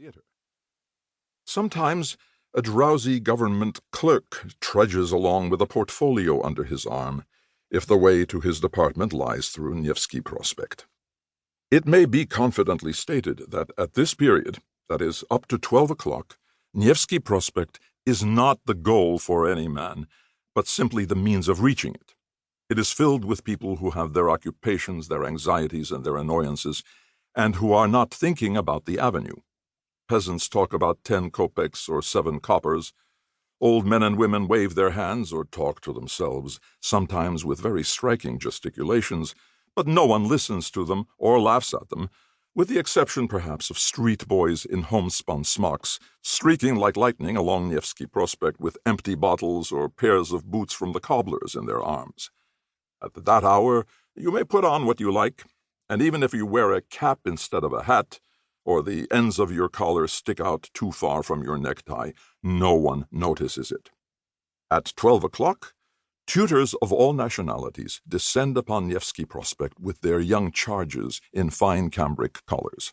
theater. Sometimes a drowsy government clerk trudges along with a portfolio under his arm, if the way to his department lies through Nevsky Prospekt. It may be confidently stated that at this period, that is, up to 12 o'clock, Nevsky Prospekt is not the goal for any man, but simply the means of reaching it. It is filled with people who have their occupations, their anxieties, and their annoyances, and who are not thinking about the avenue. Peasants talk about 10 kopecks or 7 coppers. Old men and women wave their hands or talk to themselves, sometimes with very striking gesticulations, but no one listens to them or laughs at them, with the exception perhaps of street boys in homespun smocks, streaking like lightning along Nevsky Prospekt with empty bottles or pairs of boots from the cobblers in their arms. At that hour, you may put on what you like, and even if you wear a cap instead of a hat, or the ends of your collar stick out too far from your necktie, no one notices it. At 12 o'clock, tutors of all nationalities descend upon Nevsky Prospekt with their young charges in fine cambric collars.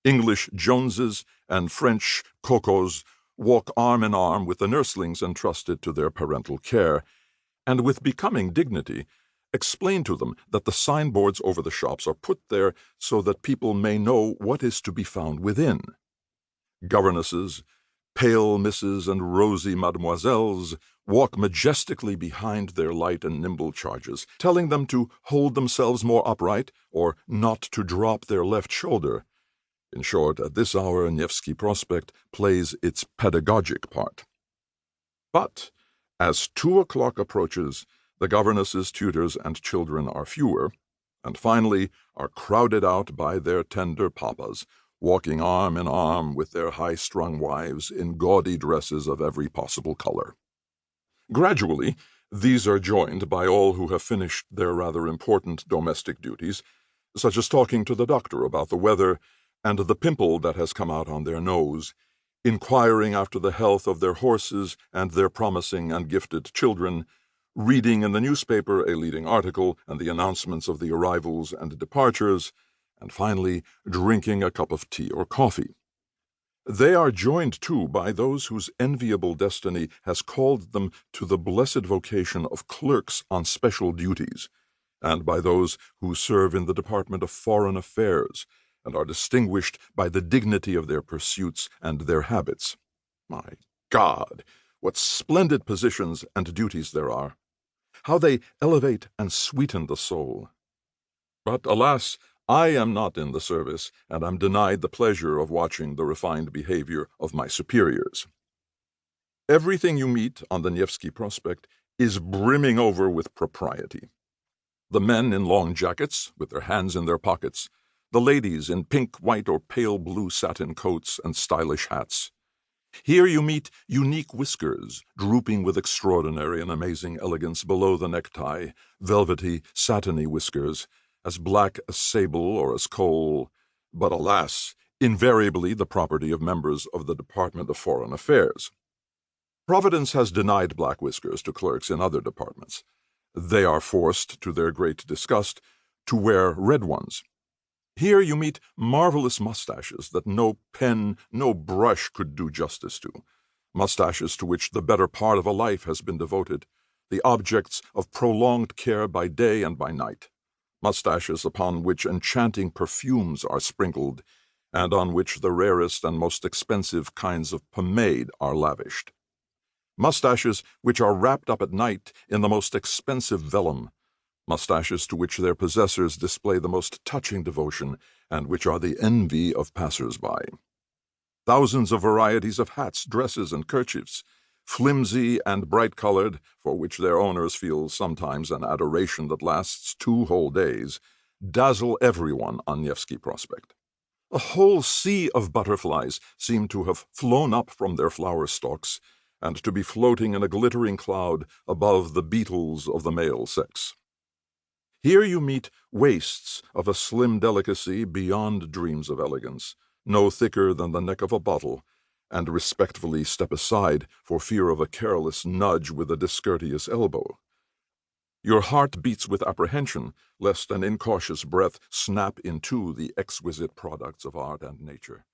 English Joneses and French Cocos walk arm in arm with the nurslings entrusted to their parental care, and with becoming dignity explain to them that the signboards over the shops are put there so that people may know what is to be found within. Governesses, pale misses and rosy mademoiselles, walk majestically behind their light and nimble charges, telling them to hold themselves more upright or not to drop their left shoulder. In short, at this hour Nevsky Prospekt plays its pedagogic part. But as 2 o'clock approaches, the governesses, tutors, and children are fewer, and finally are crowded out by their tender papas, walking arm in arm with their high-strung wives in gaudy dresses of every possible color. Gradually, these are joined by all who have finished their rather important domestic duties, such as talking to the doctor about the weather and the pimple that has come out on their nose, inquiring after the health of their horses and their promising and gifted children, reading in the newspaper a leading article and the announcements of the arrivals and departures, and finally drinking a cup of tea or coffee. They are joined, too, by those whose enviable destiny has called them to the blessed vocation of clerks on special duties, and by those who serve in the Department of Foreign Affairs, and are distinguished by the dignity of their pursuits and their habits. My God, what splendid positions and duties there are! How they elevate and sweeten the soul! But, alas, I am not in the service, and am denied the pleasure of watching the refined behavior of my superiors. Everything you meet on the Nevsky Prospekt is brimming over with propriety. The men in long jackets, with their hands in their pockets, the ladies in pink, white, or pale blue satin coats and stylish hats. Here you meet unique whiskers, drooping with extraordinary and amazing elegance below the necktie, velvety, satiny whiskers, as black as sable or as coal, but alas, invariably the property of members of the Department of Foreign Affairs. Providence has denied black whiskers to clerks in other departments. They are forced, to their great disgust, to wear red ones. Here you meet marvelous mustaches that no pen, no brush could do justice to, mustaches to which the better part of a life has been devoted, the objects of prolonged care by day and by night, mustaches upon which enchanting perfumes are sprinkled, and on which the rarest and most expensive kinds of pomade are lavished. Mustaches which are wrapped up at night in the most expensive vellum, mustaches to which their possessors display the most touching devotion, and which are the envy of passers-by. Thousands of varieties of hats, dresses, and kerchiefs, flimsy and bright-colored, for which their owners feel sometimes an adoration that lasts 2 whole days, dazzle everyone on Nevsky Prospekt. A whole sea of butterflies seem to have flown up from their flower stalks, and to be floating in a glittering cloud above the beetles of the male sex. Here you meet waists of a slim delicacy beyond dreams of elegance, no thicker than the neck of a bottle, and respectfully step aside for fear of a careless nudge with a discourteous elbow. Your heart beats with apprehension lest an incautious breath snap in two the exquisite products of art and nature.